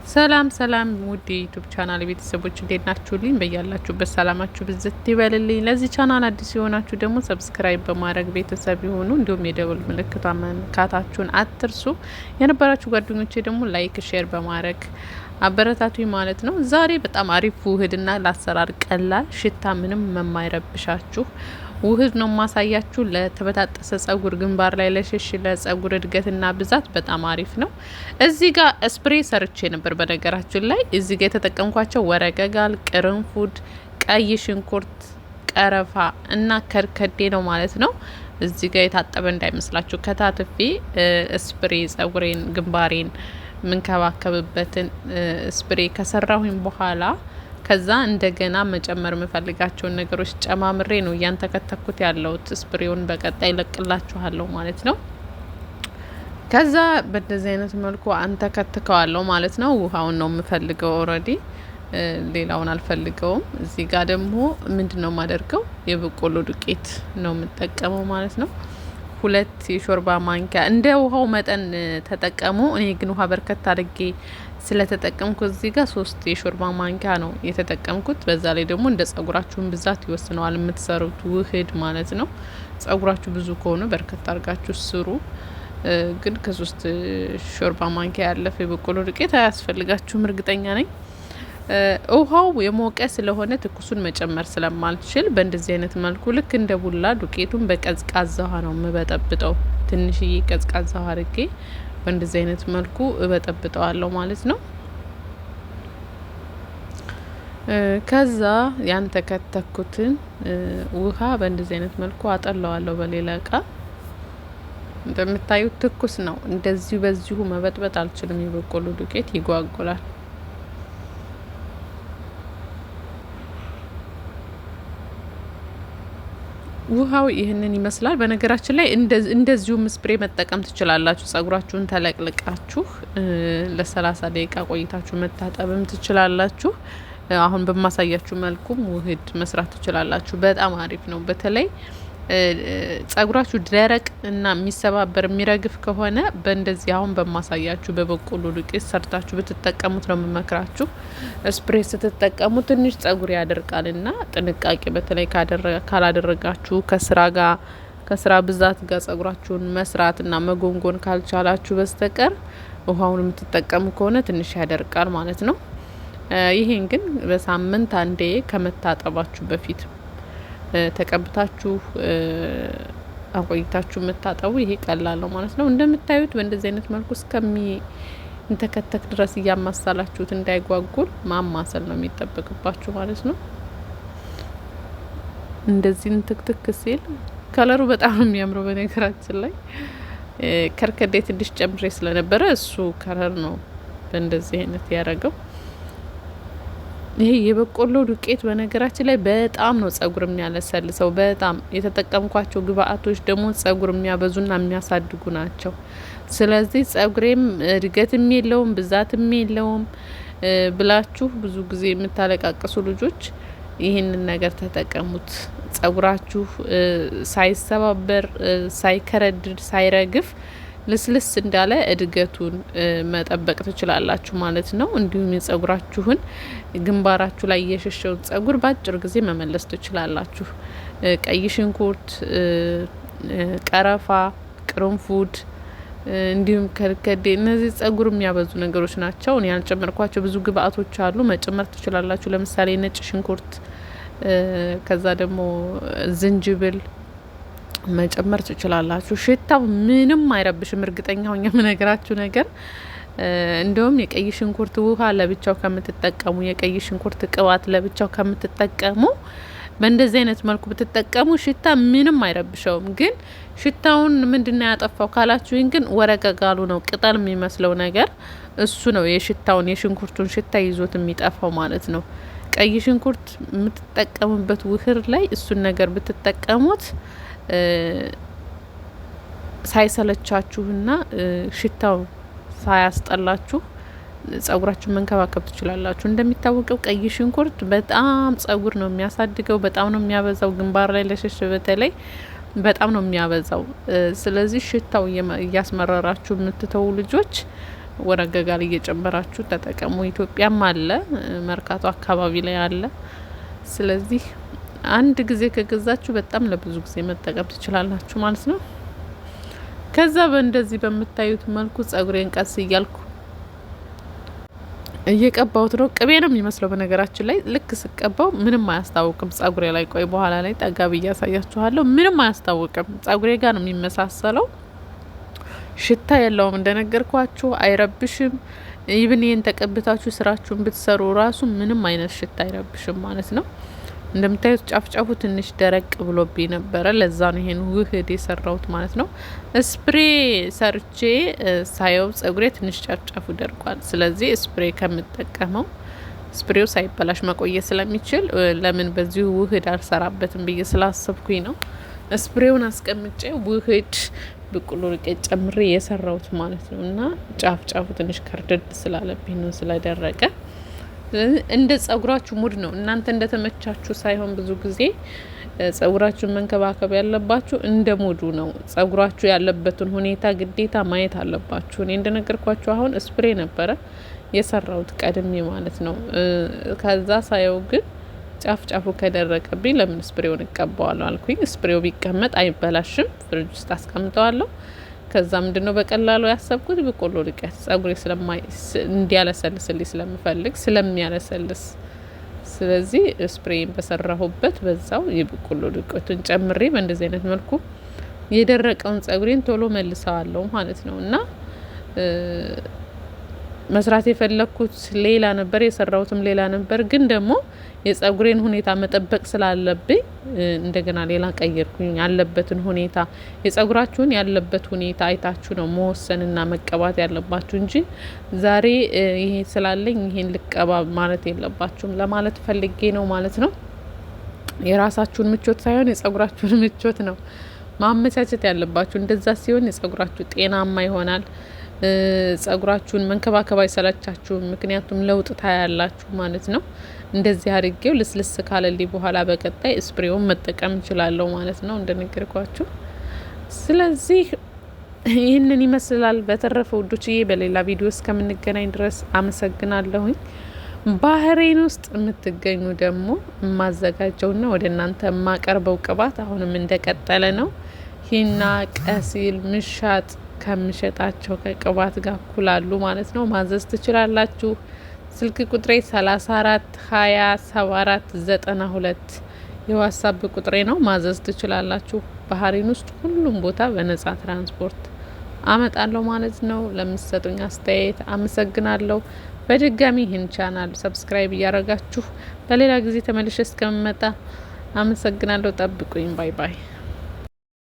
ሰላም ሰላም ውድ ዩቲዩብ ቻናል ቤተሰቦች እንዴት ናችሁልኝ? በያላችሁበት ሰላማችሁ ብዝት ይበልልኝ። ለዚህ ቻናል አዲስ የሆናችሁ ደግሞ ሰብስክራይብ በማድረግ ቤተሰብ ይሁኑ። እንዲሁም የደወል ምልክቷን መንካታችሁን አትርሱ። የነበራችሁ ጓደኞቼ ደግሞ ላይክ፣ ሼር በማድረግ አበረታቱኝ ማለት ነው። ዛሬ በጣም አሪፍ ውህድና ለአሰራር ቀላል ሽታ ምንም የማይረብሻችሁ ውህድ ነው ማሳያችሁ። ለተበጣጠሰ ጸጉር፣ ግንባር ላይ ለሽሽ ለጸጉር እድገትና ብዛት በጣም አሪፍ ነው። እዚህ ጋር ስፕሬ ሰርቼ ነበር። በነገራችን ላይ እዚህ ጋር የተጠቀምኳቸው ወረገጋል፣ ቅርንፉድ፣ ቀይ ሽንኩርት፣ ቀረፋ እና ከርከዴ ነው ማለት ነው። እዚህ ጋር የታጠበ እንዳይመስላችሁ ከታትፌ ስፕሬ ጸጉሬን ግንባሬን ምንከባከብበትን ስፕሬ ከሰራሁኝ በኋላ ከዛ እንደገና መጨመር የምፈልጋቸውን ነገሮች ጨማምሬ ነው እያንተከተኩት ያለውት። ስፕሬውን በቀጣይ ለቅላችኋለሁ ማለት ነው። ከዛ በእንደዚህ አይነት መልኩ አንተከትከዋለሁ ማለት ነው። ውሃውን ነው የምፈልገው ኦልሬዲ፣ ሌላውን አልፈልገውም። እዚህ ጋር ደግሞ ምንድነው የማደርገው የበቆሎ ዱቄት ነው የምጠቀመው ማለት ነው። 2 የሾርባ ማንኪያ እንደ ውሃው መጠን ተጠቀሙ። እኔ ግን ውሃ በርከት አድርጌ ስለተጠቀምኩት እዚህ ጋር 3 የሾርባ ማንኪያ ነው የተጠቀምኩት። በዛ ላይ ደግሞ እንደ ጸጉራችሁን ብዛት ይወስነዋል የምትሰሩት ውህድ ማለት ነው። ጸጉራችሁ ብዙ ከሆነ በርከት አድርጋችሁ ስሩ። ግን ከ3 ሾርባ ማንኪያ ያለፈ የበቆሎ ዱቄት አያስፈልጋችሁም እርግጠኛ ነኝ። ውሃው የሞቀ ስለሆነ ትኩሱን መጨመር ስለማልችል በእንደዚህ አይነት መልኩ ልክ እንደ ቡላ ዱቄቱን በቀዝቃዛ ውሃ ነው የምበጠብጠው። ትንሽዬ ቀዝቃዛ ውሃ አድርጌ በእንደዚህ አይነት መልኩ እበጠብጠዋለሁ ማለት ነው። ከዛ ያንተከተኩትን ውሃ በእንደዚህ አይነት መልኩ አጠለዋለሁ በሌላ እቃ። እንደምታዩት ትኩስ ነው። እንደዚሁ በዚሁ መበጥበጥ አልችልም። የበቆሎ ዱቄት ይጓጉላል። ውሃው ይህንን ይመስላል። በነገራችን ላይ እንደዚሁም ስፕሬ መጠቀም ትችላላችሁ። ጸጉራችሁን ተለቅልቃችሁ ለ30 ደቂቃ ቆይታችሁ መታጠብም ትችላላችሁ። አሁን በማሳያችሁ መልኩም ውህድ መስራት ትችላላችሁ። በጣም አሪፍ ነው። በተለይ ጸጉራችሁ ደረቅ እና የሚሰባበር የሚረግፍ ከሆነ በእንደዚህ አሁን በማሳያችሁ በበቆሎ ዱቄት ሰርታችሁ ብትጠቀሙት ነው የምመክራችሁ። ስፕሬ ስትጠቀሙ ትንሽ ጸጉር ያደርቃልና ጥንቃቄ በተለይ ካላደረጋችሁ ከስራ ብዛት ጋር ጸጉራችሁን መስራትና መጎንጎን ካልቻላችሁ በስተቀር ውሃውን የምትጠቀሙ ከሆነ ትንሽ ያደርቃል ማለት ነው። ይሄን ግን በሳምንት አንዴ ከመታጠባችሁ በፊት ተቀብታችሁ አቆይታችሁ መታጠቡ ይሄ ቀላል ነው ማለት ነው። እንደምታዩት በእንደዚህ አይነት መልኩ እስከሚንተከተክ ድረስ እያማሳላችሁት እንዳይጓጉል ማማሰል ነው የሚጠበቅባችሁ ማለት ነው። እንደዚህ ትክትክ ሲል ከለሩ በጣም ነው የሚያምረው። በነገራችን ላይ ከርከዴ ትንሽ ጨምሬ ስለነበረ እሱ ከለር ነው በእንደዚህ አይነት ያደረገው። ይሄ የበቆሎ ዱቄት በነገራችን ላይ በጣም ነው ጸጉር የሚያለሰልሰው። በጣም የተጠቀምኳቸው ግብአቶች ደግሞ ጸጉር የሚያበዙና የሚያሳድጉ ናቸው። ስለዚህ ጸጉሬም እድገትም የለውም ብዛትም የለውም ብላችሁ ብዙ ጊዜ የምታለቃቅሱ ልጆች ይህንን ነገር ተጠቀሙት። ጸጉራችሁ ሳይሰባበር፣ ሳይከረድድ፣ ሳይረግፍ ልስልስ እንዳለ እድገቱን መጠበቅ ትችላላችሁ ማለት ነው። እንዲሁም የጸጉራችሁን ግንባራችሁ ላይ የሸሸውን ጸጉር በአጭር ጊዜ መመለስ ትችላላችሁ። ቀይ ሽንኩርት፣ ቀረፋ፣ ቅርንፉድ እንዲሁም ከርከዴ እነዚህ ጸጉር የሚያበዙ ነገሮች ናቸው። እኔ ያልጨመርኳቸው ብዙ ግብአቶች አሉ፣ መጨመር ትችላላችሁ። ለምሳሌ ነጭ ሽንኩርት፣ ከዛ ደግሞ ዝንጅብል መጨመር ትችላላችሁ። ሽታው ምንም አይረብሽም። እርግጠኛ ሆኜ የምነግራችሁ ነገር እንደውም የቀይ ሽንኩርት ውሃ ለብቻው ከምትጠቀሙ፣ የቀይ ሽንኩርት ቅባት ለብቻው ከምትጠቀሙ በእንደዚህ አይነት መልኩ ብትጠቀሙ ሽታ ምንም አይረብሸውም። ግን ሽታውን ምንድነው ያጠፋው ካላችሁኝ ግን ወረቀጋሉ ነው፣ ቅጠል የሚመስለው ነገር እሱ ነው የሽታውን የሽንኩርቱን ሽታ ይዞት የሚጠፋው ማለት ነው። ቀይ ሽንኩርት የምትጠቀሙበት ውህር ላይ እሱን ነገር ብትጠቀሙት ሳይሰለቻችሁና ሽታው ሳያስጠላችሁ ጸጉራችሁን መንከባከብ ትችላላችሁ። እንደሚታወቀው ቀይ ሽንኩርት በጣም ጸጉር ነው የሚያሳድገው፣ በጣም ነው የሚያበዛው። ግንባር ላይ ለሸሽ በተለይ በጣም ነው የሚያበዛው። ስለዚህ ሽታው እያስመረራችሁ የምትተው ልጆች ወረገጋል እየጨመራችሁ ተጠቀሙ። ኢትዮጵያም አለ፣ መርካቶ አካባቢ ላይ አለ። ስለዚህ አንድ ጊዜ ከገዛችሁ በጣም ለብዙ ጊዜ መጠቀም ትችላላችሁ ማለት ነው። ከዛ በእንደዚህ በምታዩት መልኩ ጸጉሬን ቀስ እያልኩ እየቀባውት ነው። ቅቤ ነው የሚመስለው በነገራችን ላይ። ልክ ስቀባው ምንም አያስታውቅም ጸጉሬ ላይ። ቆይ በኋላ ላይ ጠጋ ብዬ ያሳያችኋለሁ። ምንም አያስታውቅም፣ ጸጉሬ ጋር ነው የሚመሳሰለው። ሽታ የለውም እንደነገርኳችሁ፣ አይረብሽም። ኢቭን ይሄን ተቀብታችሁ ስራችሁን ብትሰሩ ራሱ ምንም አይነት ሽታ አይረብሽም ማለት ነው። እንደምታዩት ጫፍጫፉ ትንሽ ደረቅ ብሎብኝ ነበረ። ለዛ ነው ይሄን ውህድ የሰራሁት ማለት ነው። ስፕሬ ሰርቼ ሳየው ጸጉሬ ትንሽ ጫፍጫፉ ደርቋል። ስለዚህ ስፕሬ ከምጠቀመው ስፕሬው ሳይበላሽ መቆየት ስለሚችል ለምን በዚሁ ውህድ አልሰራበትም ብዬ ስላሰብኩኝ ነው ስፕሬውን አስቀምጬ ውህድ በቆሎ ዱቄት ጨምሬ የሰራሁት ማለት ነው። እና ጫፍጫፉ ትንሽ ከርደድ ስላለብኝ ነው ስለደረቀ። እንደ ጸጉራችሁ ሙድ ነው። እናንተ እንደተመቻችሁ ሳይሆን ብዙ ጊዜ ጸጉራችሁን መንከባከብ ያለባችሁ እንደ ሙዱ ነው። ጸጉራችሁ ያለበትን ሁኔታ ግዴታ ማየት አለባችሁ። እኔ እንደነገርኳችሁ አሁን ስፕሬ ነበረ የሰራሁት ቀድሜ ማለት ነው። ከዛ ሳየው ግን ጫፍጫፉ ከደረቀብኝ ለምን ስፕሬውን እቀባዋለሁ አልኩኝ። ስፕሬው ቢቀመጥ አይበላሽም፣ ፍሪጅ ውስጥ አስቀምጠዋለሁ። ከዛ ምንድነው በቀላሉ ያሰብኩት በቆሎ ዱቄት ጸጉሬ እንዲያለሰልስልኝ ስለምፈልግ ስለሚያለሰልስ፣ ስለዚህ ስፕሬን በሰራሁበት በዛው የበቆሎ ዱቄቱን ጨምሬ በእንደዚህ አይነት መልኩ የደረቀውን ጸጉሬን ቶሎ መልሰዋለሁ ማለት ነው። እና መስራት የፈለኩት ሌላ ነበር፣ የሰራሁትም ሌላ ነበር። ግን ደግሞ የጸጉሬን ሁኔታ መጠበቅ ስላለብኝ እንደገና ሌላ ቀየርኩኝ። ያለበትን ሁኔታ የጸጉራችሁን ያለበት ሁኔታ አይታችሁ ነው መወሰንና መቀባት ያለባችሁ እንጂ ዛሬ ይሄ ስላለኝ ይሄን ልቀባ ማለት የለባችሁም ለማለት ፈልጌ ነው ማለት ነው። የራሳችሁን ምቾት ሳይሆን የጸጉራችሁን ምቾት ነው ማመቻቸት ያለባችሁ። እንደዛ ሲሆን የጸጉራችሁ ጤናማ ይሆናል። ጸጉራችሁን መንከባከብ አይሰለቻችሁም፣ ምክንያቱም ለውጥ ታያላችሁ ማለት ነው። እንደዚህ አድርጌው ልስልስ ካለልኝ በኋላ በቀጣይ ስፕሬውን መጠቀም እችላለሁ ማለት ነው እንደነገርኳችሁ። ስለዚህ ይህንን ይመስላል። በተረፈ ውዶችዬ በሌላ ቪዲዮ እስከምንገናኝ ድረስ አመሰግናለሁኝ። ባህሬን ውስጥ የምትገኙ ደግሞ የማዘጋጀውና ወደ እናንተ የማቀርበው ቅባት አሁንም እንደቀጠለ ነው። ሂና፣ ቀሲል፣ ምሻጥ ከምሸጣቸው ከቅባት ጋር ኩላሉ ማለት ነው። ማዘዝ ትችላላችሁ። ስልክ ቁጥሬ 34 20 74 92 የዋትስአፕ ቁጥሬ ነው። ማዘዝ ትችላላችሁ። ባህሬን ውስጥ ሁሉም ቦታ በነጻ ትራንስፖርት አመጣለሁ ማለት ነው። ለምትሰጡኝ አስተያየት አመሰግናለሁ። በድጋሚ ይህን ቻናል ሰብስክራይብ እያደረጋችሁ በሌላ ጊዜ ተመልሼ እስከምመጣ አመሰግናለሁ። ጠብቁኝ። ባይ ባይ።